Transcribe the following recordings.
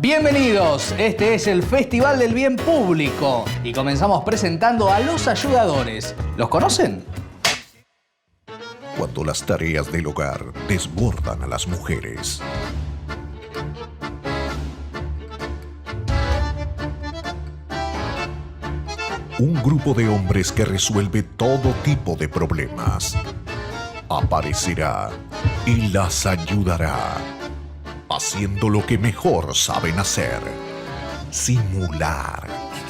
Bienvenidos, este es el Festival del Bien Público y comenzamos presentando a los ayudadores. ¿Los conocen? Cuando las tareas del hogar desbordan a las mujeres. Un grupo de hombres que resuelve todo tipo de problemas aparecerá y las ayudará, haciendo lo que mejor saben hacer: simular.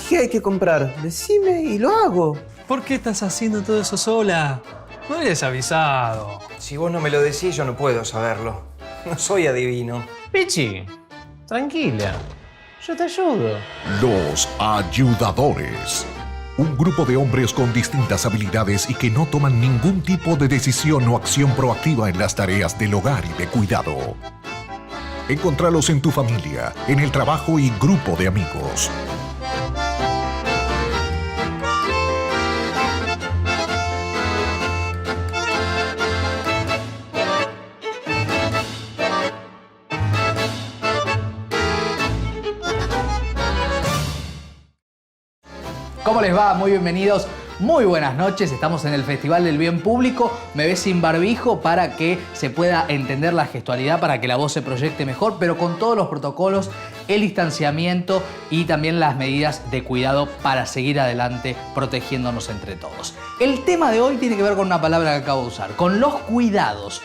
¿Qué hay que comprar? Decime y lo hago. ¿Por qué estás haciendo todo eso sola? No eres avisado. Si vos no me lo decís, yo no puedo saberlo. No soy adivino. Pichi, tranquila. Yo te ayudo. Los ayudadores. Un grupo de hombres con distintas habilidades y que no toman ningún tipo de decisión o acción proactiva en las tareas del hogar y de cuidado. Encontralos en tu familia, en el trabajo y grupo de amigos. ¿Cómo les va? Muy bienvenidos. Muy buenas noches, estamos en el Festival del Bien Público. Me ves sin barbijo para que se pueda entender la gestualidad, para que la voz se proyecte mejor, pero con todos los protocolos, el distanciamiento y también las medidas de cuidado para seguir adelante protegiéndonos entre todos. El tema de hoy tiene que ver con una palabra que acabo de usar, con los cuidados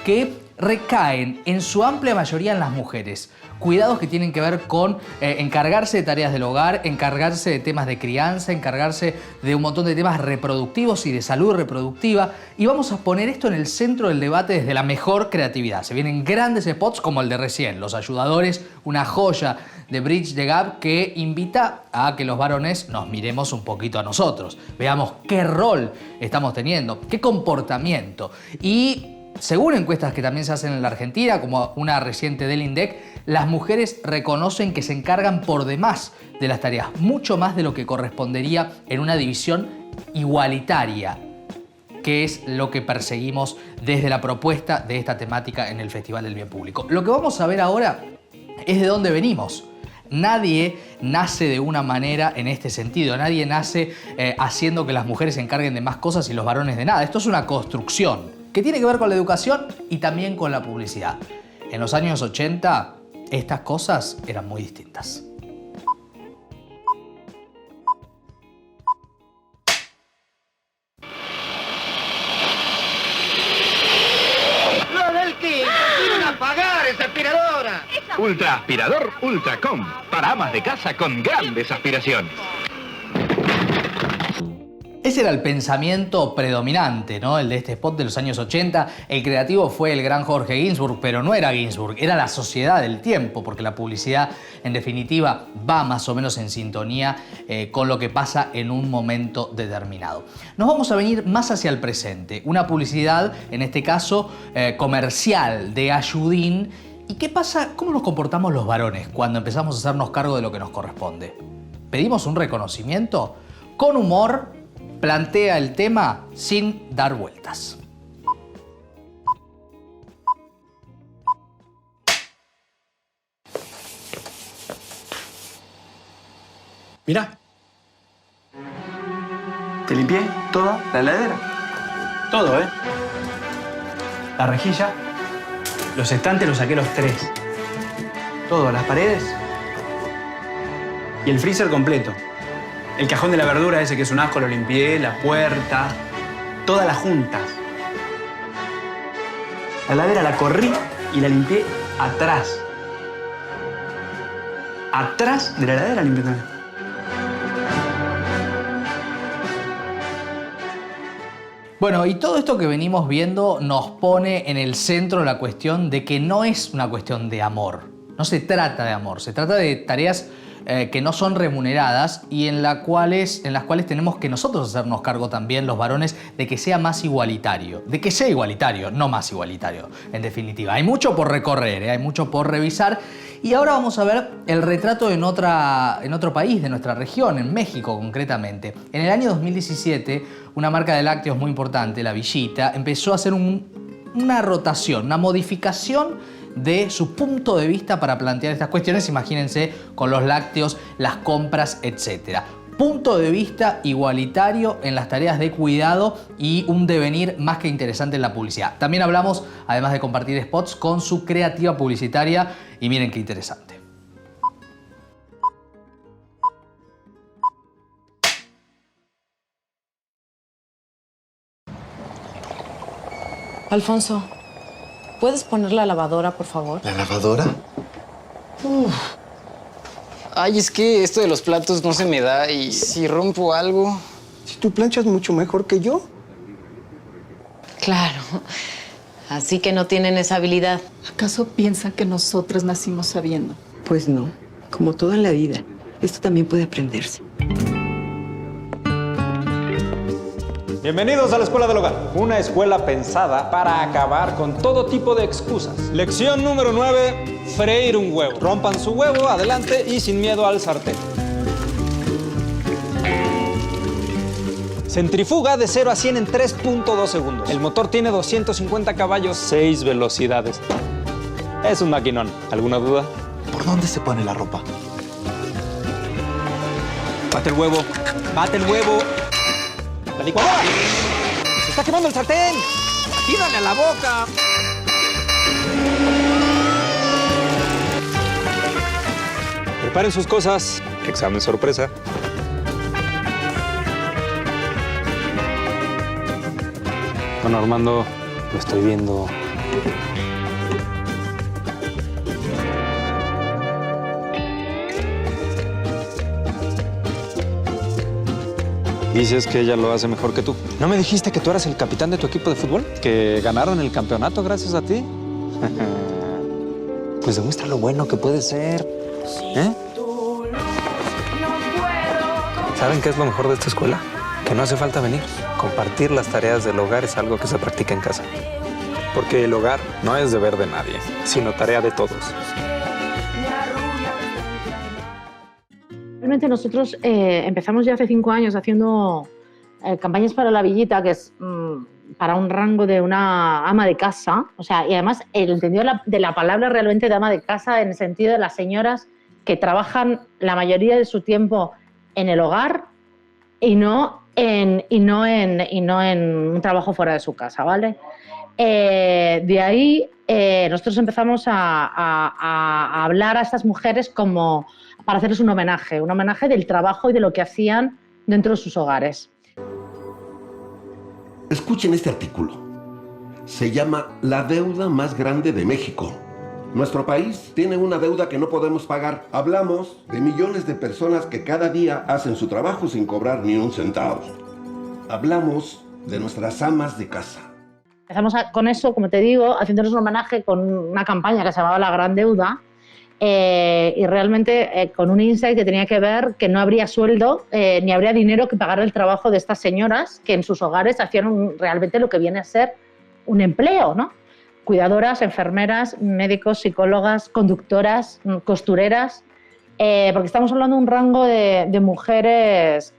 que recaen en su amplia mayoría en las mujeres. Cuidados que tienen que ver con encargarse de tareas del hogar, encargarse de temas de crianza, encargarse de un montón de temas reproductivos y de salud reproductiva. Y vamos a poner esto en el centro del debate desde la mejor creatividad. Se vienen grandes spots como el de recién, Los Ayudadores, una joya de Bridge the Gap que invita a que los varones nos miremos un poquito a nosotros. Veamos qué rol estamos teniendo, qué comportamiento. Y según encuestas que también se hacen en la Argentina, como una reciente del INDEC, las mujeres reconocen que se encargan por demás de las tareas, mucho más de lo que correspondería en una división igualitaria, que es lo que perseguimos desde la propuesta de esta temática en el Festival del Bien Público. Lo que vamos a ver ahora es de dónde venimos. Nadie nace de una manera en este sentido, nadie nace haciendo que las mujeres se encarguen de más cosas y los varones de nada. Esto es una construcción que tiene que ver con la educación y también con la publicidad. En los años 80, estas cosas eran muy distintas. ¡Lo del kit! ¡Quieren apagar esa aspiradora! Ultra aspirador Ultracom, para amas de casa con grandes aspiraciones. Ese era el pensamiento predominante, ¿no? El de este spot de los años 80. El creativo fue el gran Jorge Ginsburg, pero no era Ginsburg, era la sociedad del tiempo, porque la publicidad, en definitiva, va más o menos en sintonía con lo que pasa en un momento determinado. Nos vamos a venir más hacia el presente. Una publicidad, en este caso, comercial de Ayudín. ¿Y qué pasa? ¿Cómo nos comportamos los varones cuando empezamos a hacernos cargo de lo que nos corresponde? ¿Pedimos un reconocimiento? Con humor, plantea el tema sin dar vueltas. Mirá. Te limpié toda la heladera. Todo, ¿eh? La rejilla. Los estantes los saqué los 3. Todo, las paredes. Y el freezer completo. El cajón de la verdura ese que es un asco lo limpié, la puerta, todas las juntas. La heladera la corrí y la limpié atrás. Atrás de la heladera limpié también. Bueno, y todo esto que venimos viendo nos pone en el centro la cuestión de que no es una cuestión de amor. No se trata de amor, se trata de tareas que no son remuneradas y en las cuales tenemos que nosotros hacernos cargo también, los varones, de que sea más igualitario. De que sea igualitario, no más igualitario, en definitiva. Hay mucho por recorrer, hay mucho por revisar. Y ahora vamos a ver el retrato en otro país de nuestra región, en México concretamente. En el año 2017, una marca de lácteos muy importante, La Villita, empezó a hacer una rotación, una modificación de su punto de vista para plantear estas cuestiones. Imagínense con los lácteos, las compras, etc. Punto de vista igualitario en las tareas de cuidado y un devenir más que interesante en la publicidad. También hablamos, además de compartir spots, con su creativa publicitaria y miren qué interesante. Alfonso, ¿puedes poner la lavadora, por favor? ¿La lavadora? Ay, es que esto de los platos no se me da y si rompo algo... Si tú planchas mucho mejor que yo. Claro. Así que no tienen esa habilidad. ¿Acaso piensa que nosotros nacimos sabiendo? Pues no. Como todo en la vida, esto también puede aprenderse. Bienvenidos a la Escuela del Hogar, una escuela pensada para acabar con todo tipo de excusas. Lección número 9, freír un huevo. Rompan su huevo, adelante y sin miedo al sartén. Centrifuga de 0 a 100 en 3.2 segundos. El motor tiene 250 caballos, 6 velocidades. Es un maquinón. ¿Alguna duda? ¿Por dónde se pone la ropa? Bate el huevo, bate el huevo. ¡La licuadora! ¡Se está quemando el sartén! ¡Tírale a la boca! Preparen sus cosas. Examen sorpresa. Bueno, Armando, lo estoy viendo. Dices que ella lo hace mejor que tú. ¿No me dijiste que tú eras el capitán de tu equipo de fútbol? ¿Que ganaron el campeonato gracias a ti? Pues demuestra lo bueno que puede ser. ¿Eh? ¿Saben qué es lo mejor de esta escuela? Que no hace falta venir. Compartir las tareas del hogar es algo que se practica en casa. Porque el hogar no es deber de nadie, sino tarea de todos. Realmente nosotros empezamos ya hace 5 años haciendo campañas para la Villita, que es para un rango de una ama de casa. O sea, y además el entendido de la palabra realmente de ama de casa en el sentido de las señoras que trabajan la mayoría de su tiempo en el hogar y no en un trabajo fuera de su casa, ¿vale? De ahí nosotros empezamos a hablar a estas mujeres como para hacerles un homenaje del trabajo y de lo que hacían dentro de sus hogares. Escuchen este artículo. Se llama La deuda más grande de México. Nuestro país tiene una deuda que no podemos pagar. Hablamos de millones de personas que cada día hacen su trabajo sin cobrar ni un centavo. Hablamos de nuestras amas de casa. Empezamos con eso, como te digo, haciéndoles un homenaje con una campaña que se llamaba La Gran Deuda, y realmente con un insight que tenía que ver que no habría sueldo ni habría dinero que pagar el trabajo de estas señoras que en sus hogares hacían realmente lo que viene a ser un empleo, ¿no? Cuidadoras, enfermeras, médicos, psicólogas, conductoras, costureras, porque estamos hablando de un rango de mujeres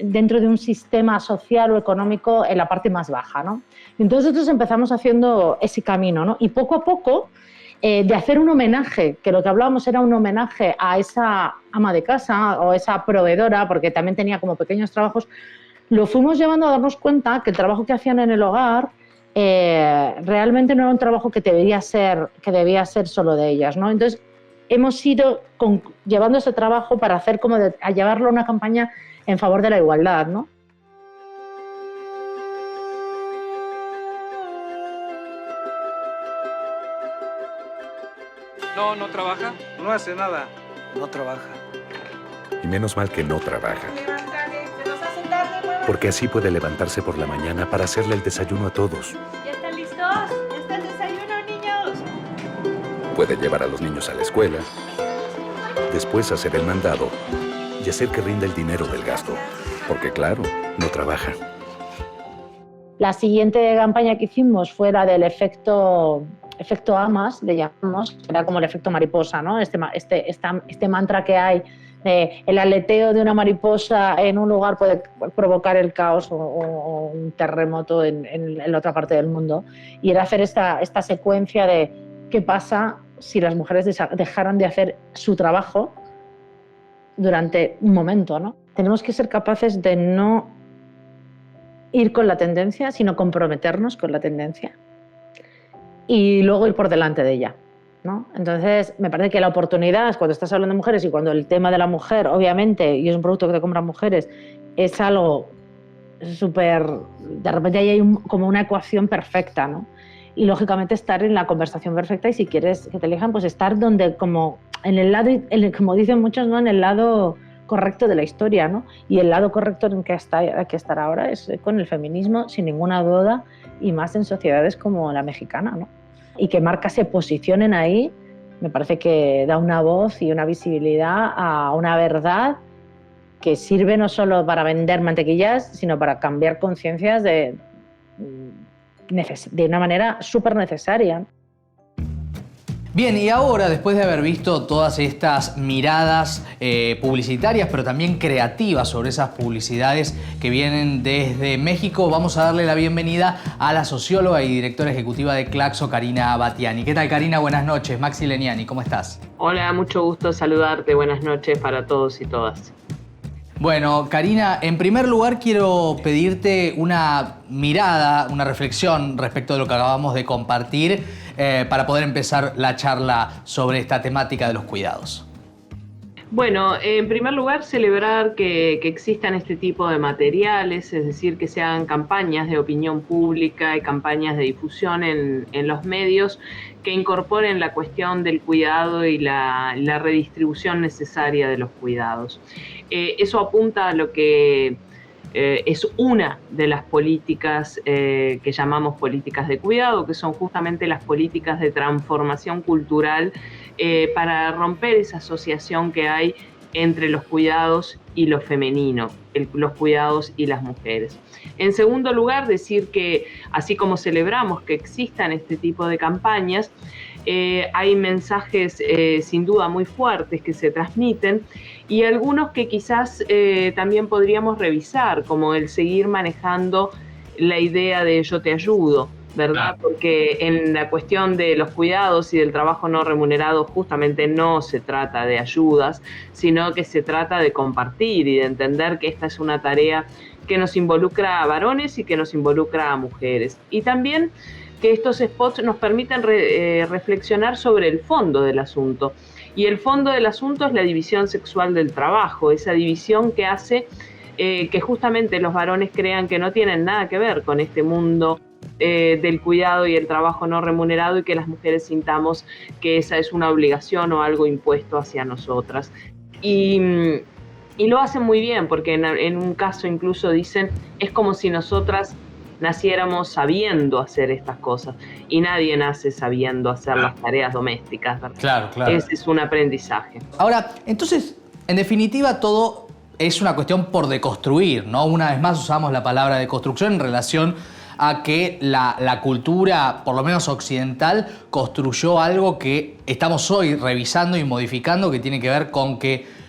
dentro de un sistema social o económico en la parte más baja, ¿no? Y entonces nosotros empezamos haciendo ese camino, ¿no? Y poco a poco, de hacer un homenaje, que lo que hablábamos era un homenaje a esa ama de casa o esa proveedora, porque también tenía como pequeños trabajos, lo fuimos llevando a darnos cuenta que el trabajo que hacían en el hogar realmente no era un trabajo que debía ser solo de ellas, ¿no? Entonces hemos ido llevando ese trabajo para hacer a llevarlo a una campaña en favor de la igualdad, ¿no? No trabaja, no hace nada, no trabaja. Y menos mal que no trabaja. Porque así puede levantarse por la mañana para hacerle el desayuno a todos. ¿Ya están listos? ¿Ya está el desayuno, niños? Puede llevar a los niños a la escuela, después hacer el mandado y hacer que rinda el dinero del gasto. Porque claro, no trabaja. La siguiente campaña que hicimos fue la del efecto AMAS, le llamamos, era como el efecto mariposa, ¿no? Este mantra que hay de el aleteo de una mariposa en un lugar puede provocar el caos o un terremoto en la otra parte del mundo. Y era hacer esta secuencia de qué pasa si las mujeres dejaran de hacer su trabajo durante un momento, ¿no? Tenemos que ser capaces de no ir con la tendencia, sino comprometernos con la tendencia y luego ir por delante de ella, ¿no? Entonces, me parece que la oportunidad, cuando estás hablando de mujeres y cuando el tema de la mujer, obviamente, y es un producto que te compran mujeres, es algo súper... De repente ahí hay como una ecuación perfecta, ¿no? Y lógicamente estar en la conversación perfecta y si quieres que te elijan, pues estar donde como en el lado, como dicen muchos, ¿no? En el lado correcto de la historia, ¿no? Y el lado correcto en que hay que estar ahora es con el feminismo, sin ninguna duda, y más en sociedades como la mexicana, ¿no? Y que marcas se posicionen ahí, me parece que da una voz y una visibilidad a una verdad que sirve no solo para vender mantequillas, sino para cambiar conciencias de una manera súper necesaria. Bien, y ahora, después de haber visto todas estas miradas publicitarias, pero también creativas sobre esas publicidades que vienen desde México, vamos a darle la bienvenida a la socióloga y directora ejecutiva de Claxo, Karina Batiani. ¿Qué tal, Karina? Buenas noches. Maxi Leniani, ¿cómo estás? Hola, mucho gusto saludarte. Buenas noches para todos y todas. Bueno, Karina, en primer lugar quiero pedirte una mirada, una reflexión respecto de lo que acabamos de compartir para poder empezar la charla sobre esta temática de los cuidados. Bueno, en primer lugar, celebrar que existan este tipo de materiales, es decir, que se hagan campañas de opinión pública y campañas de difusión en los medios que incorporen la cuestión del cuidado y la redistribución necesaria de los cuidados. Eso apunta a lo que es una de las políticas que llamamos políticas de cuidado, que son justamente las políticas de transformación cultural para romper esa asociación que hay entre los cuidados y lo femenino, los cuidados y las mujeres. En segundo lugar, decir que así como celebramos que existan este tipo de campañas, hay mensajes sin duda muy fuertes que se transmiten y algunos que quizás también podríamos revisar, como el seguir manejando la idea de yo te ayudo, ¿verdad? Porque en la cuestión de los cuidados y del trabajo no remunerado justamente no se trata de ayudas, sino que se trata de compartir y de entender que esta es una tarea que nos involucra a varones y que nos involucra a mujeres. Y también que estos spots nos permiten reflexionar sobre el fondo del asunto. Y el fondo del asunto es la división sexual del trabajo, esa división que hace que justamente los varones crean que no tienen nada que ver con este mundo del cuidado y el trabajo no remunerado y que las mujeres sintamos que esa es una obligación o algo impuesto hacia nosotras. Y lo hacen muy bien, porque en un caso incluso dicen, es como si nosotras naciéramos sabiendo hacer estas cosas y nadie nace sabiendo hacer las tareas domésticas, ¿verdad? Claro, claro. Ese es un aprendizaje. Ahora, entonces, en definitiva, todo es una cuestión por deconstruir, ¿no? Una vez más usamos la palabra deconstrucción en relación a que la cultura, por lo menos occidental, construyó algo que estamos hoy revisando y modificando, que tiene que ver con que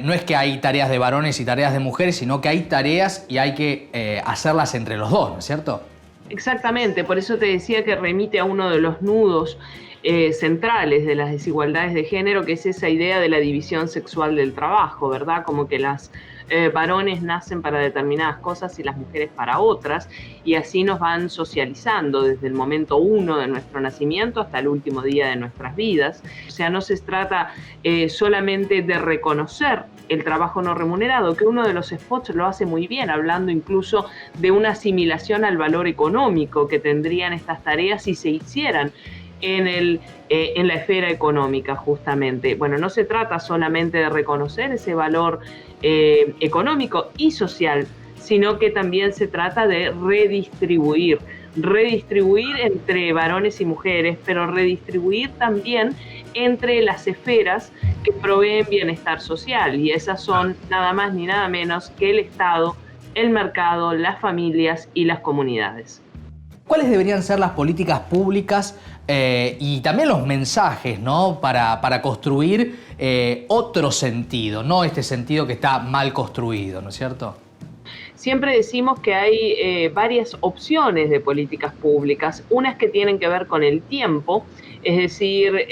no es que hay tareas de varones y tareas de mujeres, sino que hay tareas y hay que hacerlas entre los dos, ¿no es cierto? Exactamente, por eso te decía que remite a uno de los nudos centrales de las desigualdades de género, que es esa idea de la división sexual del trabajo, ¿verdad? Como que las varones nacen para determinadas cosas y las mujeres para otras, y así nos van socializando desde el momento 1 de nuestro nacimiento hasta el último día de nuestras vidas. O sea, no se trata solamente de reconocer el trabajo no remunerado, que uno de los spots lo hace muy bien, hablando incluso de una asimilación al valor económico que tendrían estas tareas si se hicieran en la esfera económica, justamente. Bueno, no se trata solamente de reconocer ese valor económico y social, sino que también se trata de redistribuir entre varones y mujeres, pero redistribuir también entre las esferas que proveen bienestar social, y esas son nada más ni nada menos que el Estado, el mercado, las familias y las comunidades. ¿Cuáles deberían ser las políticas públicas y también los mensajes, ¿no? para construir otro sentido, no este sentido que está mal construido, ¿no es cierto? siempre decimos que hay varias opciones de políticas públicas, unas que tienen que ver con el tiempo, es decir,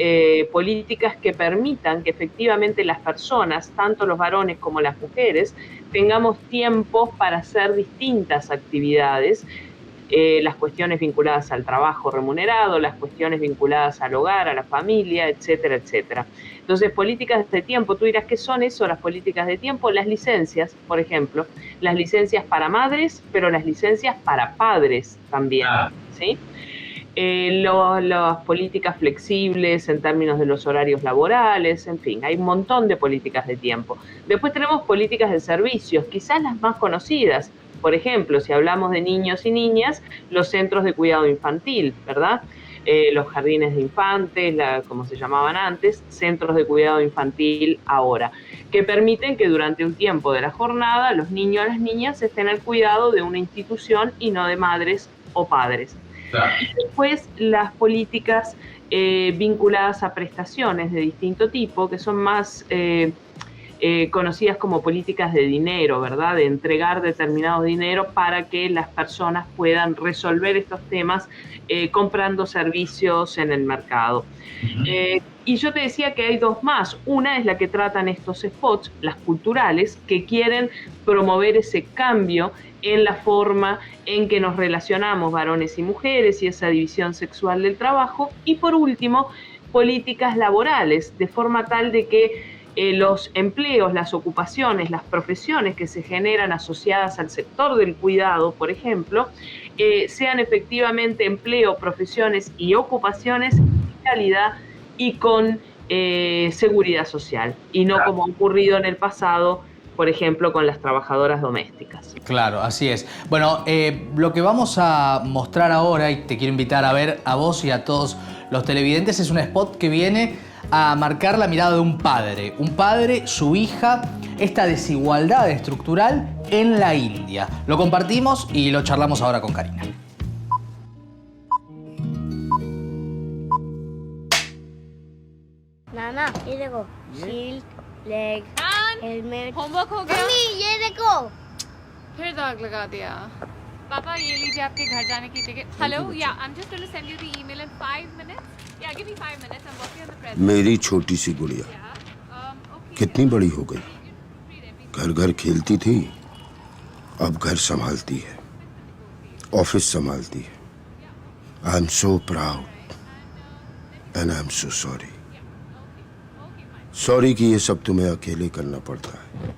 políticas que permitan que efectivamente las personas, tanto los varones como las mujeres, tengamos tiempo para hacer distintas actividades, las cuestiones vinculadas al trabajo remunerado, las cuestiones vinculadas al hogar, a la familia, etcétera, etcétera. Entonces, políticas de tiempo, tú dirás, ¿qué son eso, las políticas de tiempo? Las licencias, por ejemplo, las licencias para madres, pero las licencias para padres también, ¿sí? Las políticas flexibles en términos de los horarios laborales, en fin, hay un montón de políticas de tiempo. Después tenemos políticas de servicios, quizás las más conocidas. Por ejemplo, si hablamos de niños y niñas, los centros de cuidado infantil, ¿verdad? Los jardines de infantes, como se llamaban antes, centros de cuidado infantil ahora, que permiten que durante un tiempo de la jornada los niños y las niñas estén al cuidado de una institución y no de madres o padres. Claro. Después, las políticas vinculadas a prestaciones de distinto tipo, que son más conocidas como políticas de dinero, ¿verdad? De entregar determinado dinero para que las personas puedan resolver estos temas comprando servicios en el mercado. Y yo te decía que hay dos más. Una es la que tratan estos spots, las culturales, que quieren promover ese cambio en la forma en que nos relacionamos varones y mujeres y esa división sexual del trabajo. Y por último, políticas laborales, de forma tal de que los empleos, las ocupaciones, las profesiones que se generan asociadas al sector del cuidado, por ejemplo, sean efectivamente empleo, profesiones y ocupaciones de calidad y con seguridad social, y no como ha ocurrido en el pasado, por ejemplo, con las trabajadoras domésticas. Claro, así es. Bueno, lo que vamos a mostrar ahora, y te quiero invitar a ver a vos y a todos los televidentes, es un spot que viene a marcar la mirada de un padre, su hija, esta desigualdad estructural en la India. Lo compartimos y lo charlamos ahora con Karina. नाना ये देखो shield leg helmet homework हो गया मम्मी ये देखो फिर दाग लगा दिया पापा ये लीजिए आपके घर जाने की टिकट हेलो या I am just going to send you the email in 5 minutes या give me 5 minutes I am working on the present मेरी छोटी सी गुड़िया कितनी बड़ी हो गई घर घर खेलती थी अब घर संभालती है ऑफिस संभालती है I am so proud and I am so sorry sorry कि ये सब तुम्हें अकेले करना पड़ता है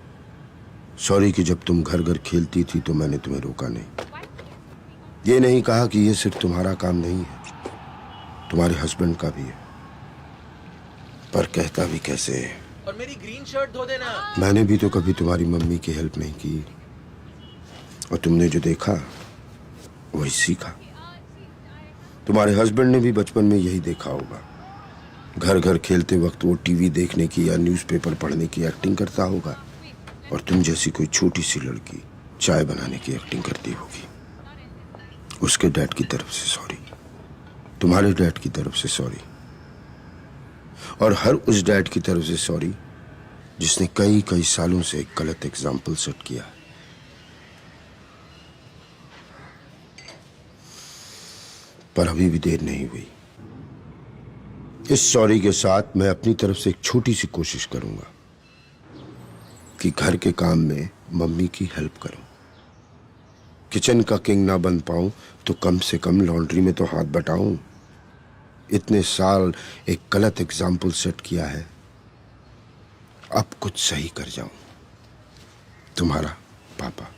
सॉरी कि जब तुम घर घर खेलती थी तो मैंने तुम्हें रोका नहीं ये नहीं कहा कि ये सिर्फ तुम्हारा काम नहीं है तुम्हारे हस्बैंड का भी है पर कहता भी कैसे है और मेरी ग्रीन शर्ट धो देना मैंने भी तो कभी तुम्हारी मम्मी की हेल्प नहीं की और तुमने जो देखा वही सीखा तुम्हारे हस्बैंड ने भी बचपन में यही देखा होगा घर घर खेलते वक्त वो टीवी देखने की या न्यूज़पेपर पढ़ने की एक्टिंग करता होगा और तुम जैसी कोई छोटी सी लड़की चाय बनाने की एक्टिंग करती होगी उसके डैड की तरफ से सॉरी तुम्हारे डैड की तरफ से सॉरी और हर उस डैड की तरफ से सॉरी जिसने कई कई सालों से एक गलत एग्जाम्पल सेट किया पर अभी भी देर नहीं हुई इस सॉरी के साथ मैं अपनी तरफ से एक छोटी सी कोशिश करूंगा कि घर के काम में मम्मी की हेल्प करूं किचन का किंग ना बन पाऊं तो कम से कम लॉन्ड्री में तो हाथ बटाऊं इतने साल एक गलत एग्जाम्पल सेट किया है अब कुछ सही कर जाऊं तुम्हारा पापा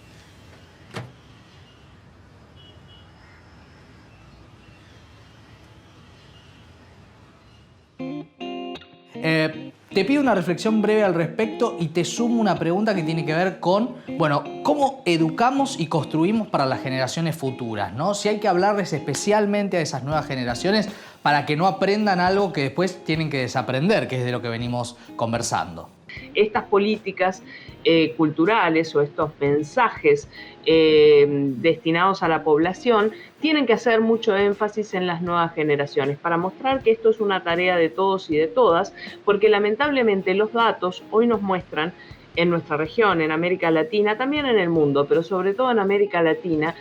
Te pido una reflexión breve al respecto y te sumo una pregunta que tiene que ver con, bueno, cómo educamos y construimos para las generaciones futuras, ¿no? Si hay que hablarles especialmente a esas nuevas generaciones para que no aprendan algo que después tienen que desaprender, que es de lo que venimos conversando. Estas políticas culturales o estos mensajes destinados a la población tienen que hacer mucho énfasis en las nuevas generaciones para mostrar que esto es una tarea de todos y de todas, porque lamentablemente los datos hoy nos muestran en nuestra región, en América Latina, también en el mundo, pero sobre todo en América Latina,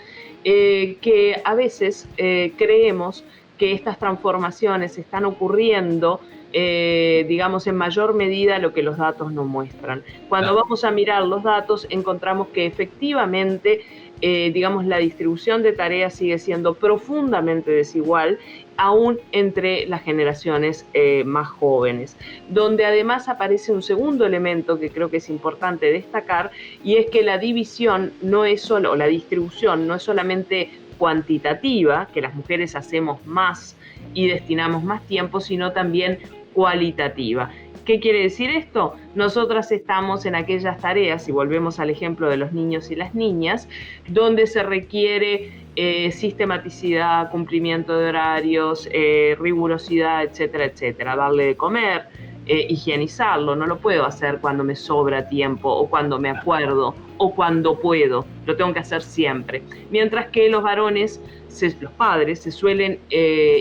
que a veces creemos que estas transformaciones están ocurriendo, digamos, en mayor medida lo que los datos nos muestran. Cuando vamos a mirar los datos, encontramos que efectivamente, digamos, la distribución de tareas sigue siendo profundamente desigual, aún entre las generaciones más jóvenes, donde además aparece un segundo elemento que creo que es importante destacar, y es que la división no es solo, o la distribución no es solamente cuantitativa, que las mujeres hacemos más y destinamos más tiempo, sino también cualitativa. ¿Qué quiere decir esto? Nosotras estamos en aquellas tareas, si volvemos al ejemplo de los niños y las niñas, donde se requiere sistematicidad, cumplimiento de horarios, rigurosidad, etcétera, etcétera. Darle de comer, higienizarlo, no lo puedo hacer cuando me sobra tiempo o cuando me acuerdo o cuando puedo, lo tengo que hacer siempre. Mientras que los varones, los padres, se suelen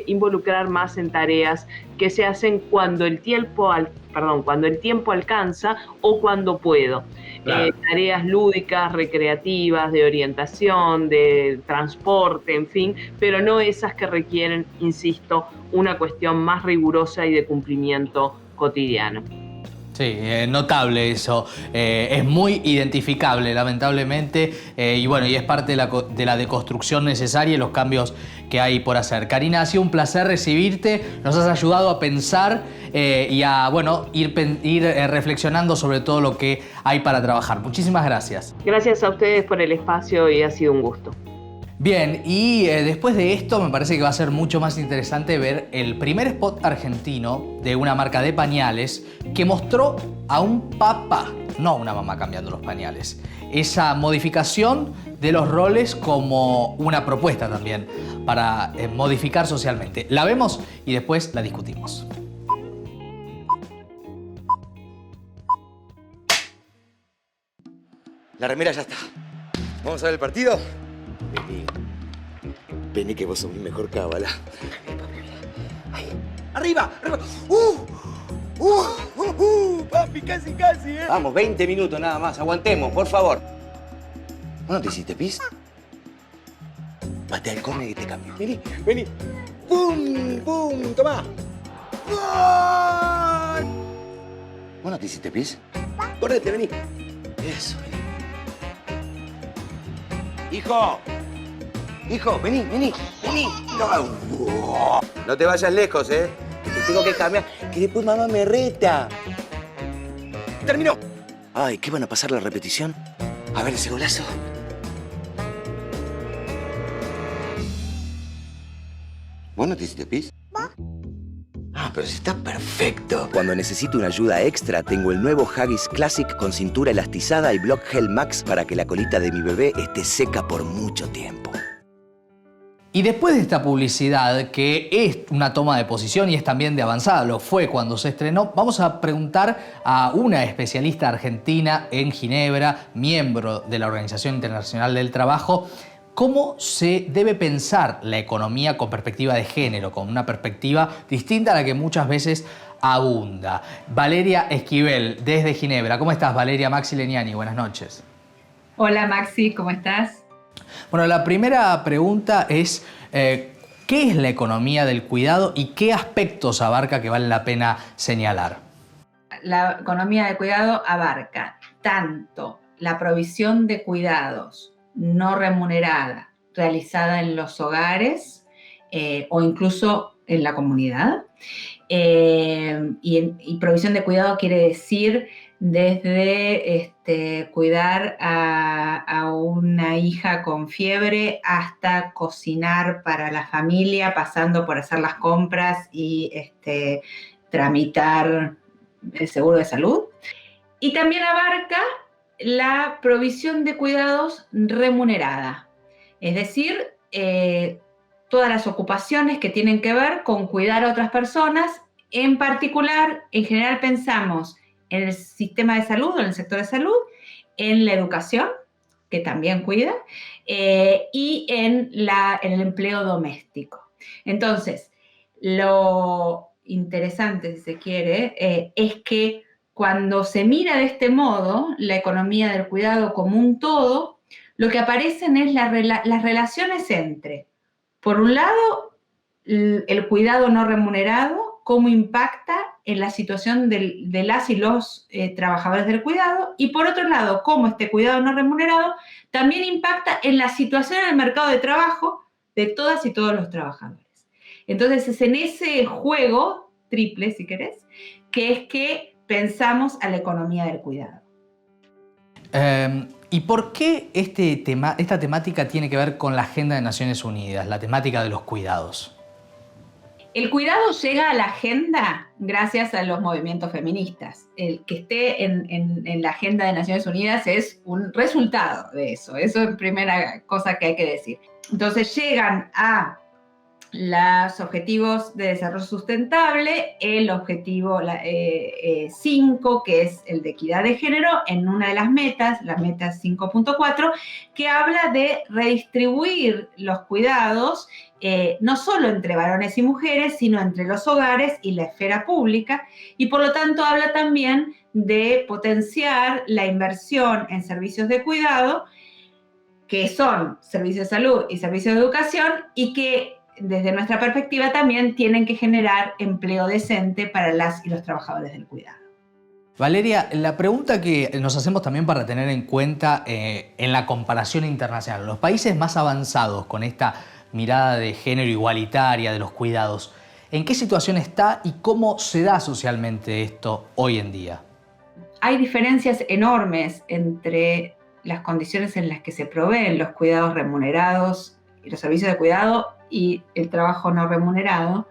involucrar más en tareas que se hacen cuando el tiempo alcanza o cuando puedo. Claro. Tareas lúdicas, recreativas, de orientación, de transporte, en fin, pero no esas que requieren, insisto, una cuestión más rigurosa y de cumplimiento cotidiano. Sí, notable eso. Es muy identificable, lamentablemente, y bueno, y es parte de la deconstrucción necesaria y los cambios que hay por hacer. Karina, ha sido un placer recibirte. Nos has ayudado a pensar y a, bueno, ir reflexionando sobre todo lo que hay para trabajar. Muchísimas gracias. Gracias a ustedes por el espacio y ha sido un gusto. Bien, y después de esto me parece que va a ser mucho más interesante ver el primer spot argentino de una marca de pañales que mostró a un papá, no a una mamá cambiando los pañales. Esa modificación de los roles como una propuesta también para modificar socialmente. La vemos y después la discutimos. La remera ya está. ¿Vamos a ver el partido? Vení. Vení que vos sos mi mejor cábala. ¡Arriba! ¡Arriba! Papi, casi, casi, Vamos, 20 minutos nada más. Aguantemos, por favor. ¿Vos no te hiciste pis? Patea el córner y te cambio. Vení, vení. ¡Pum! ¡Pum! ¡Tomá! ¡Gol! ¿Vos no te hiciste pis? Correte, vení. Eso, vení. ¡Hijo! Hijo, vení, vení, vení. No te vayas lejos, que te tengo que cambiar, que después mamá me reta. ¡Terminó! Ay, ¿qué van a pasar la repetición? A ver ese golazo. ¿Vos no te hiciste pis? Ah, pero si está perfecto. Cuando necesito una ayuda extra, tengo el nuevo Haggis Classic con cintura elastizada y Block Gel Max para que la colita de mi bebé esté seca por mucho tiempo. Y después de esta publicidad, que es una toma de posición y es también de avanzada, lo fue cuando se estrenó, vamos a preguntar a una especialista argentina en Ginebra, miembro de la Organización Internacional del Trabajo, cómo se debe pensar la economía con perspectiva de género, con una perspectiva distinta a la que muchas veces abunda. Valeria Esquivel, desde Ginebra. ¿Cómo estás, Valeria? Maxi Leniani, buenas noches. Hola, Maxi, ¿cómo estás? Bueno, la primera pregunta es, ¿qué es la economía del cuidado y qué aspectos abarca que vale la pena señalar? La economía del cuidado abarca tanto la provisión de cuidados no remunerada, realizada en los hogares o incluso en la comunidad. Y provisión de cuidado quiere decir desde cuidar a una hija con fiebre hasta cocinar para la familia, pasando por hacer las compras y tramitar el seguro de salud. Y también abarca la provisión de cuidados remunerada, es decir, todas las ocupaciones que tienen que ver con cuidar a otras personas. En particular, en general pensamos en el sistema de salud, en el sector de salud, en la educación, que también cuida, y en el empleo doméstico. Entonces, lo interesante, si se quiere, es que cuando se mira de este modo la economía del cuidado como un todo, lo que aparecen es las relaciones entre, por un lado, el cuidado no remunerado, cómo impacta en la situación de las y los trabajadores del cuidado, y por otro lado, cómo este cuidado no remunerado también impacta en la situación en el mercado de trabajo de todas y todos los trabajadores. Entonces es en ese juego triple, si querés, que es que pensamos a la economía del cuidado. ¿Y por qué esta temática tiene que ver con la Agenda de Naciones Unidas, la temática de los cuidados? El cuidado llega a la agenda gracias a los movimientos feministas. El que esté en la Agenda de Naciones Unidas es un resultado de eso. Eso es la primera cosa que hay que decir. Entonces llegan a los objetivos de desarrollo sustentable, el objetivo 5, que es el de equidad de género, en una de las metas, la meta 5.4, que habla de redistribuir los cuidados no solo entre varones y mujeres, sino entre los hogares y la esfera pública, y por lo tanto habla también de potenciar la inversión en servicios de cuidado, que son servicios de salud y servicios de educación, y que desde nuestra perspectiva también tienen que generar empleo decente para las y los trabajadores del cuidado. Valeria, la pregunta que nos hacemos también para tener en cuenta en la comparación internacional, los países más avanzados con esta mirada de género igualitaria de los cuidados, ¿en qué situación está y cómo se da socialmente esto hoy en día? Hay diferencias enormes entre las condiciones en las que se proveen los cuidados remunerados y los servicios de cuidado y el trabajo no remunerado,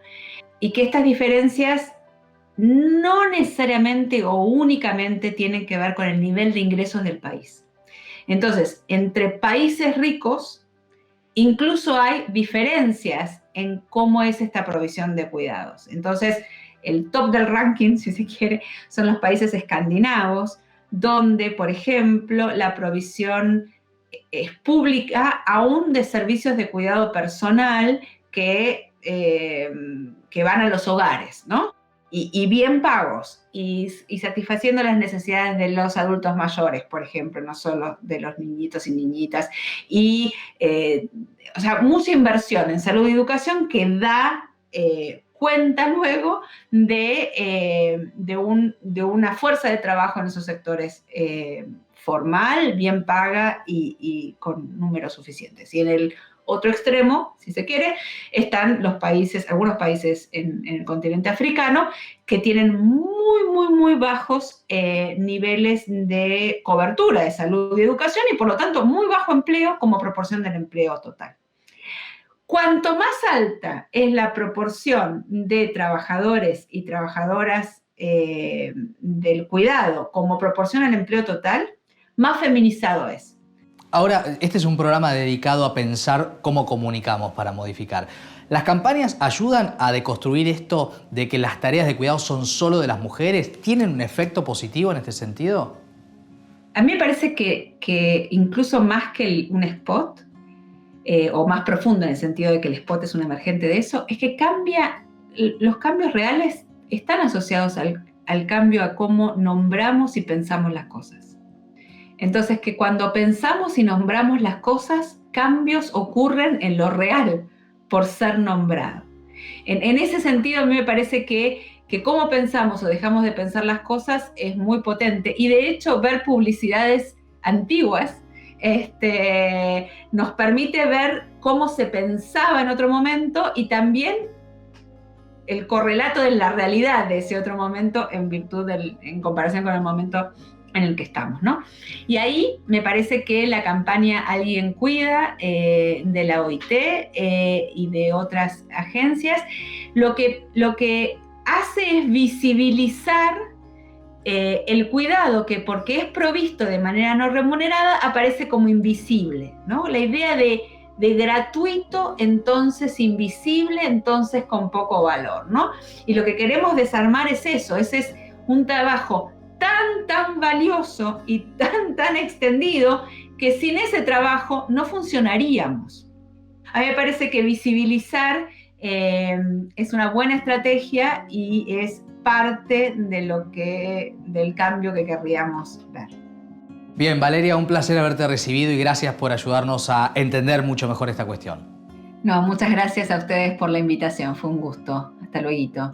y que estas diferencias no necesariamente o únicamente tienen que ver con el nivel de ingresos del país. Entonces, entre países ricos, incluso hay diferencias en cómo es esta provisión de cuidados. Entonces, el top del ranking, si se quiere, son los países escandinavos, donde, por ejemplo, la provisión es pública, aún de servicios de cuidado personal que van a los hogares, ¿no? Y bien pagos, y satisfaciendo las necesidades de los adultos mayores, por ejemplo, no solo de los niñitos y niñitas. Y, o sea, mucha inversión en salud y educación que da cuenta luego de una fuerza de trabajo en esos sectores formal, bien paga y con números suficientes. Y en el otro extremo, si se quiere, están los países, algunos países en el continente africano que tienen muy bajos niveles de cobertura de salud y educación y por lo tanto muy bajo empleo como proporción del empleo total. Cuanto más alta es la proporción de trabajadores y trabajadoras del cuidado como proporción al empleo total, más feminizado es. Ahora, este es un programa dedicado a pensar cómo comunicamos para modificar. ¿Las campañas ayudan a deconstruir esto de que las tareas de cuidado son solo de las mujeres? ¿Tienen un efecto positivo en este sentido? A mí me parece que incluso más que un spot, o más profundo en el sentido de que el spot es un emergente de eso, es que los cambios reales están asociados al cambio a cómo nombramos y pensamos las cosas. Entonces, que cuando pensamos y nombramos las cosas, cambios ocurren en lo real por ser nombrado. En ese sentido, a mí me parece que cómo pensamos o dejamos de pensar las cosas es muy potente. Y de hecho, ver publicidades antiguas nos permite ver cómo se pensaba en otro momento y también el correlato de la realidad de ese otro momento en comparación con el momento en el que estamos, ¿no? Y ahí me parece que la campaña Alguien Cuida de la OIT y de otras agencias lo que hace es visibilizar el cuidado que, porque es provisto de manera no remunerada, aparece como invisible, ¿no? La idea de gratuito, entonces invisible, entonces con poco valor, ¿no? Y lo que queremos desarmar es eso, ese es un trabajo tan valioso y tan extendido que sin ese trabajo no funcionaríamos. A mí me parece que visibilizar es una buena estrategia y es parte del cambio que querríamos ver. Bien, Valeria, un placer haberte recibido y gracias por ayudarnos a entender mucho mejor esta cuestión. No, muchas gracias a ustedes por la invitación, fue un gusto. Hasta luego.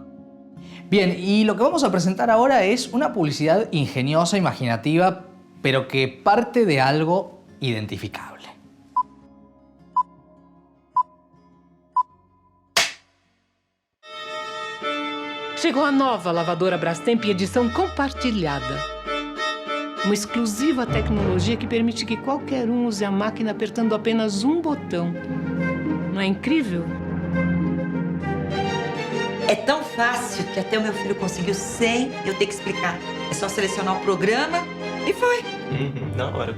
Bien, y lo que vamos a presentar ahora es una publicidad ingeniosa, imaginativa, pero que parte de algo identificable. Chegou a nova lavadora Brastemp edição compartilhada. Uma exclusiva tecnologia que permite que qualquer use a máquina apertando apenas um botão. Não é incrível? É tão fácil que até o meu filho conseguiu sem eu ter que explicar. É só selecionar o programa e foi. Da hora.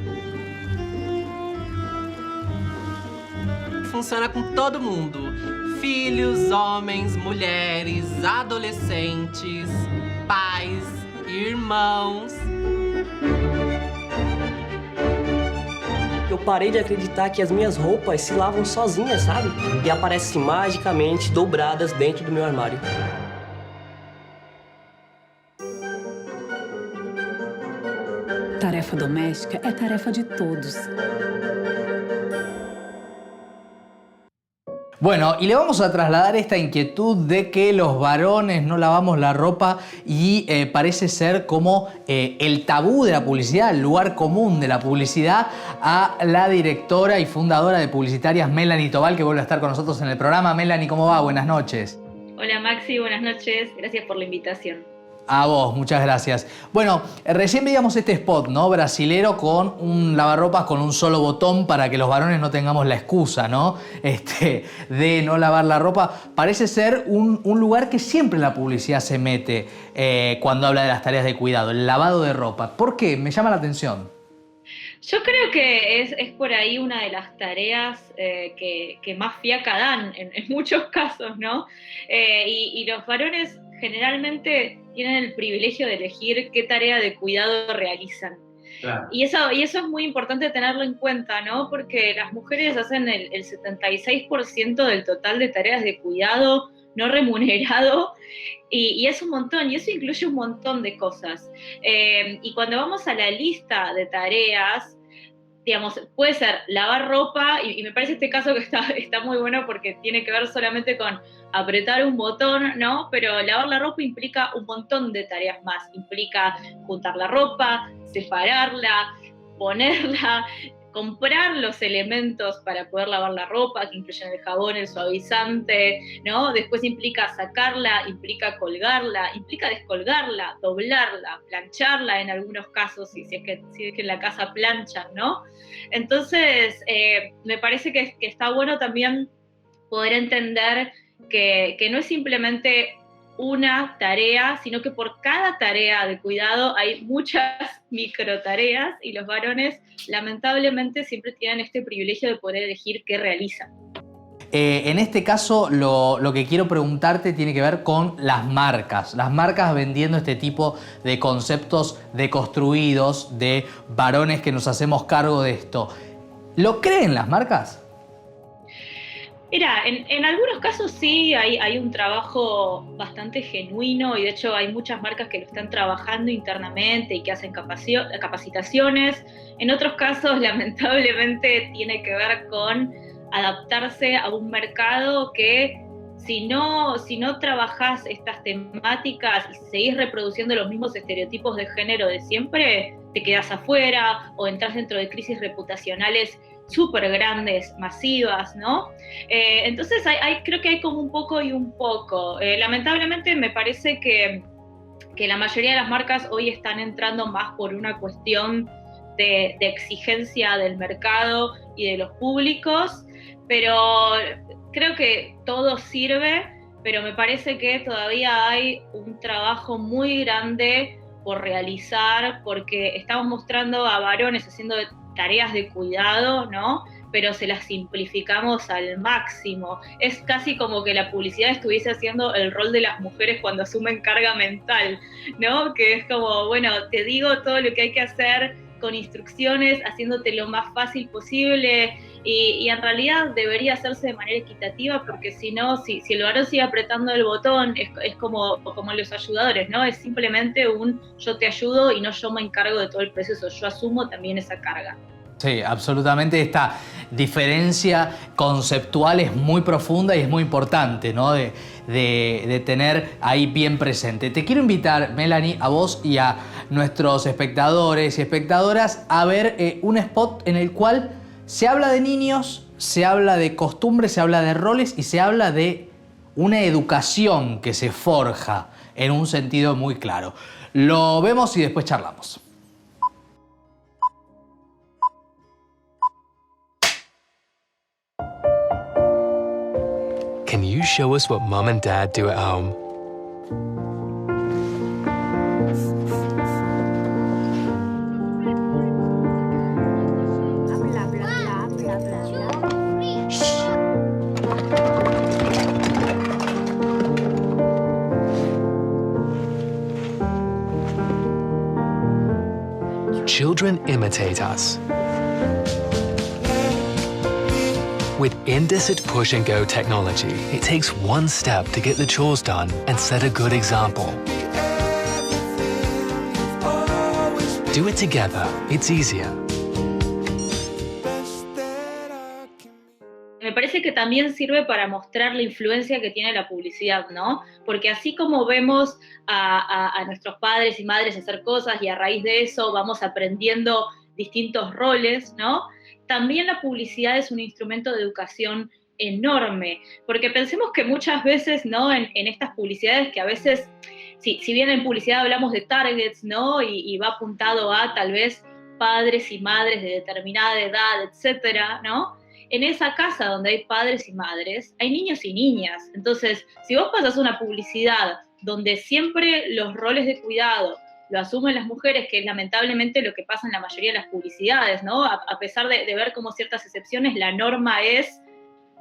Funciona com todo mundo. Filhos, homens, mulheres, adolescentes, pais, irmãos. Eu parei de acreditar que as minhas roupas se lavam sozinhas, sabe? E aparecem magicamente dobradas dentro do meu armário. Tarefa doméstica é tarefa de todos. Bueno, y le vamos a trasladar esta inquietud de que los varones no lavamos la ropa y parece ser como el tabú de la publicidad, el lugar común de la publicidad, a la directora y fundadora de Publicitarias, Melanie Tobal, que vuelve a estar con nosotros en el programa. Melanie, ¿cómo va? Buenas noches. Hola Maxi, buenas noches. Gracias por la invitación. A vos, muchas gracias. Bueno, recién veíamos este spot, ¿no? Brasilero con un lavarropas con un solo botón para que los varones no tengamos la excusa, ¿no? De no lavar la ropa. Parece ser un lugar que siempre la publicidad se mete cuando habla de las tareas de cuidado, el lavado de ropa. ¿Por qué? Me llama la atención. Yo creo que es por ahí una de las tareas que más fiaca dan en muchos casos, ¿no? Y los varones generalmente tienen el privilegio de elegir qué tarea de cuidado realizan. Claro. Y eso es muy importante tenerlo en cuenta, ¿no? Porque las mujeres hacen el 76% del total de tareas de cuidado no remunerado y es un montón, y eso incluye un montón de cosas. Y cuando vamos a la lista de tareas, digamos, puede ser lavar ropa, y me parece este caso que está muy bueno porque tiene que ver solamente con apretar un botón, ¿no? Pero lavar la ropa implica un montón de tareas más. Implica juntar la ropa, separarla, ponerla, comprar los elementos para poder lavar la ropa, que incluyen el jabón, el suavizante, ¿no? Después implica sacarla, implica colgarla, implica descolgarla, doblarla, plancharla en algunos casos, si es que en la casa planchan, ¿no? Entonces, me parece que está bueno también poder entender que no es simplemente una tarea, sino que por cada tarea de cuidado hay muchas microtareas y los varones lamentablemente siempre tienen este privilegio de poder elegir qué realizan. En este caso lo que quiero preguntarte tiene que ver con las marcas vendiendo este tipo de conceptos deconstruidos de varones que nos hacemos cargo de esto. ¿Lo creen las marcas? Mira, en algunos casos sí hay un trabajo bastante genuino y de hecho hay muchas marcas que lo están trabajando internamente y que hacen capacitaciones. En otros casos, lamentablemente, tiene que ver con adaptarse a un mercado que si no trabajás estas temáticas y seguís reproduciendo los mismos estereotipos de género de siempre, te quedás afuera o entras dentro de crisis reputacionales súper grandes, masivas, ¿no? Entonces creo que hay como un poco y un poco. Lamentablemente me parece que la mayoría de las marcas hoy están entrando más por una cuestión de exigencia del mercado y de los públicos, pero creo que todo sirve, pero me parece que todavía hay un trabajo muy grande por realizar, porque estamos mostrando a varones haciendo tareas de cuidado, ¿no? Pero se las simplificamos al máximo. Es casi como que la publicidad estuviese haciendo el rol de las mujeres cuando asumen carga mental, ¿no? Que es como, bueno, te digo todo lo que hay que hacer con instrucciones, haciéndote lo más fácil posible, y en realidad debería hacerse de manera equitativa, porque si no, si el varón sigue apretando el botón, es como los ayudadores, ¿no? Es simplemente un yo te ayudo y no yo me encargo de todo el proceso, yo asumo también esa carga. Sí, absolutamente. Esta diferencia conceptual es muy profunda y es muy importante, ¿no? De tener ahí bien presente. Te quiero invitar, Melanie, a vos y a nuestros espectadores y espectadoras a ver un spot en el cual se habla de niños, se habla de costumbres, se habla de roles y se habla de una educación que se forja en un sentido muy claro. Lo vemos y después charlamos. Can you show us what Mom and Dad do at home? Children imitate us. With Indesit Push and Go technology, it takes one step to get the chores done and set a good example. Do it together, it's easier. Me parece que también sirve para mostrar la influencia que tiene la publicidad, ¿no? Porque así como vemos a nuestros padres y madres hacer cosas y a raíz de eso vamos aprendiendo distintos roles, ¿no? También la publicidad es un instrumento de educación enorme, porque pensemos que muchas veces, ¿no? En estas publicidades que a veces, si bien en publicidad hablamos de targets, ¿no? Y va apuntado a tal vez padres y madres de determinada edad, etcétera, ¿no? En esa casa donde hay padres y madres, hay niños y niñas. Entonces, si vos pasás una publicidad donde siempre los roles de cuidado lo asumen las mujeres, que es lamentablemente lo que pasa en la mayoría de las publicidades, ¿no? A pesar de ver como ciertas excepciones, la norma es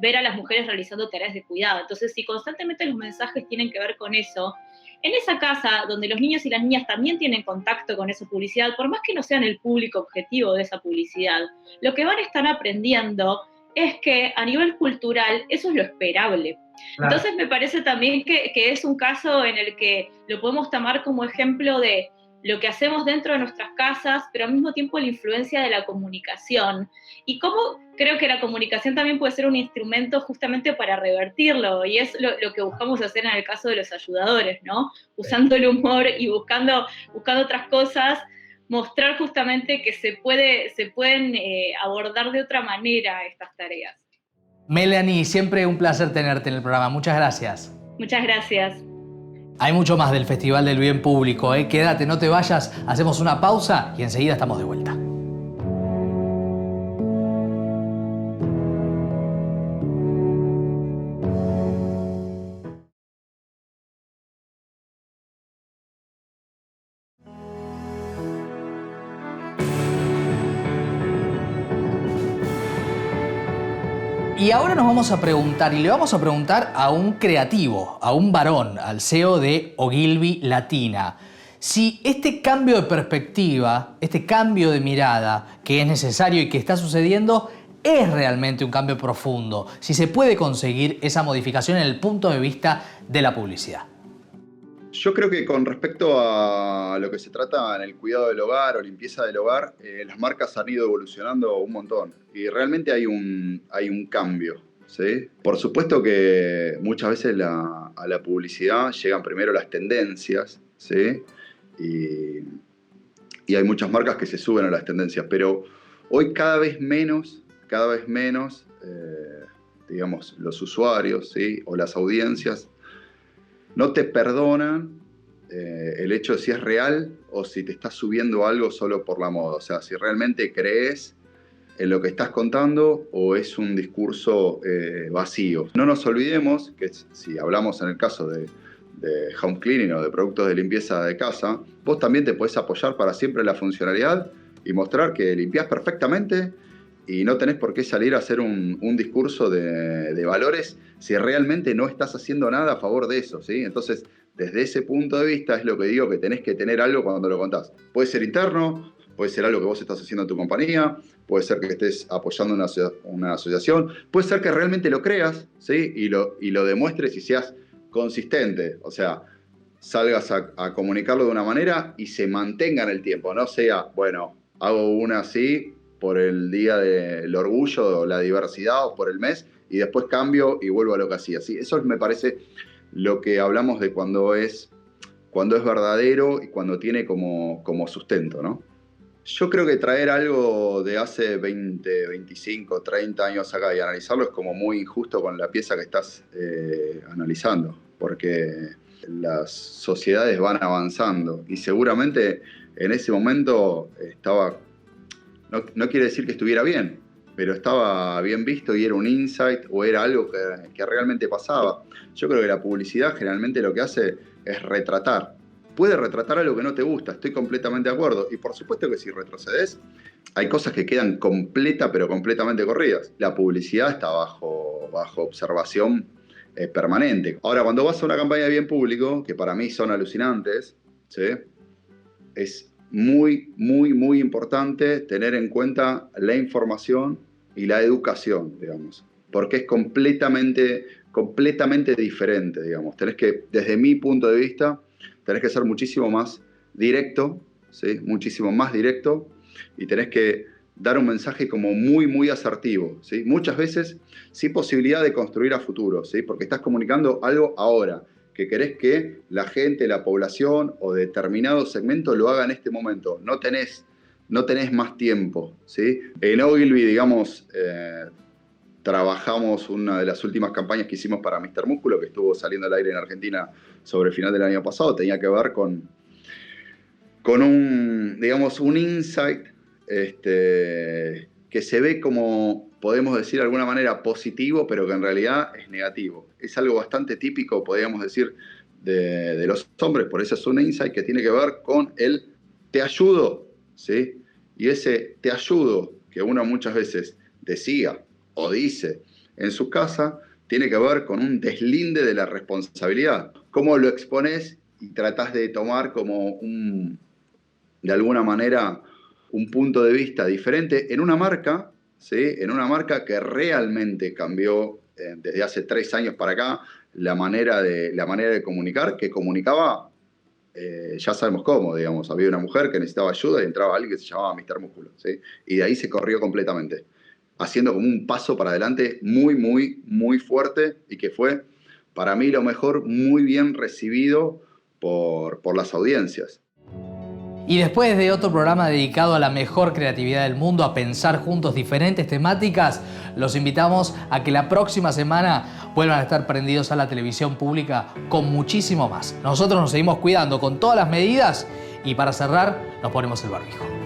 ver a las mujeres realizando tareas de cuidado. Entonces, si constantemente los mensajes tienen que ver con eso, en esa casa donde los niños y las niñas también tienen contacto con esa publicidad, por más que no sean el público objetivo de esa publicidad, lo que van a estar aprendiendo es que a nivel cultural eso es lo esperable. Claro. Entonces me parece también que es un caso en el que lo podemos tomar como ejemplo de lo que hacemos dentro de nuestras casas, pero al mismo tiempo la influencia de la comunicación. Y cómo creo que la comunicación también puede ser un instrumento justamente para revertirlo, y es lo que buscamos hacer en el caso de los ayudadores, ¿no? Usando el humor y buscando otras cosas, mostrar justamente que se pueden abordar de otra manera estas tareas. Melanie, siempre un placer tenerte en el programa. Muchas gracias. Muchas gracias. Hay mucho más del Festival del Bien Público, ¿eh? Quédate, no te vayas, hacemos una pausa y enseguida estamos de vuelta. Y ahora nos vamos a preguntar, y le vamos a preguntar a un creativo, a un varón, al CEO de Ogilvy Latina, si este cambio de perspectiva, este cambio de mirada que es necesario y que está sucediendo, es realmente un cambio profundo, si se puede conseguir esa modificación en el punto de vista de la publicidad. Yo creo que con respecto a lo que se trata en el cuidado del hogar o limpieza del hogar, las marcas han ido evolucionando un montón y realmente hay un cambio, ¿sí? Por supuesto que muchas veces a la publicidad llegan primero las tendencias, ¿sí? Y hay muchas marcas que se suben a las tendencias, pero hoy cada vez menos, digamos, los usuarios, ¿sí? O las audiencias no te perdonan el hecho de si es real o si te estás subiendo algo solo por la moda. O sea, si realmente crees en lo que estás contando o es un discurso vacío. No nos olvidemos que si hablamos en el caso de home cleaning o de productos de limpieza de casa, vos también te podés apoyar para siempre la funcionalidad y mostrar que limpiás perfectamente y no tenés por qué salir a hacer un discurso de valores si realmente no estás haciendo nada a favor de eso, ¿sí? Entonces, desde ese punto de vista es lo que digo, que tenés que tener algo cuando lo contás. Puede ser interno, puede ser algo que vos estás haciendo en tu compañía, puede ser que estés apoyando una asociación, puede ser que realmente lo creas, ¿sí? y lo demuestres y seas consistente, o sea, salgas a comunicarlo de una manera y se mantenga en el tiempo, no sea, bueno, hago una así por el Día del Orgullo o la diversidad o por el mes y después cambio y vuelvo a lo que hacía. ¿Sí? Eso me parece lo que hablamos de cuando es verdadero y cuando tiene como sustento, ¿no? Yo creo que traer algo de hace 20, 25, 30 años acá y analizarlo es como muy injusto con la pieza que estás analizando, porque las sociedades van avanzando y seguramente en ese momento estaba, no quiere decir que estuviera bien, pero estaba bien visto y era un insight o era algo que realmente pasaba. Yo creo que la publicidad generalmente lo que hace es retratar. Puede retratar algo que no te gusta, estoy completamente de acuerdo. Y por supuesto que si retrocedes, hay cosas que quedan pero completamente corridas. La publicidad está bajo observación permanente. Ahora, cuando vas a una campaña de bien público, que para mí son alucinantes, ¿sí? Es muy, muy, muy importante tener en cuenta la información y la educación, digamos, porque es completamente diferente, digamos. Tenés que, desde mi punto de vista, tenés que ser muchísimo más directo, ¿sí? Muchísimo más directo, y tenés que dar un mensaje como muy, muy asertivo, ¿sí? Muchas veces sin posibilidad de construir a futuro, ¿sí? Porque estás comunicando algo ahora, que querés que la gente, la población o determinado segmento lo haga en este momento. No tenés más tiempo, ¿sí? En Ogilvy, digamos, trabajamos una de las últimas campañas que hicimos para Mr. Músculo, que estuvo saliendo al aire en Argentina sobre el final del año pasado. Tenía que ver con un insight que se ve como, podemos decir de alguna manera, positivo, pero que en realidad es negativo. Es algo bastante típico, podríamos decir, de los hombres. Por eso es un insight que tiene que ver con el te ayudo, ¿sí? Y ese te ayudo que uno muchas veces decía o dice en su casa, tiene que ver con un deslinde de la responsabilidad. Cómo lo expones y tratás de tomar como de alguna manera, un punto de vista diferente en una marca, ¿sí? En una marca que realmente cambió desde hace 3 años para acá la manera de comunicar, que comunicaba, ya sabemos cómo, digamos, había una mujer que necesitaba ayuda y entraba alguien que se llamaba Mr. Músculo, ¿sí? Y de ahí se corrió completamente, haciendo como un paso para adelante muy, muy, muy fuerte y que fue, para mí, lo mejor, muy bien recibido por las audiencias. Y después de otro programa dedicado a la mejor creatividad del mundo, a pensar juntos diferentes temáticas, los invitamos a que la próxima semana vuelvan a estar prendidos a la televisión pública con muchísimo más. Nosotros nos seguimos cuidando con todas las medidas y para cerrar nos ponemos el barbijo.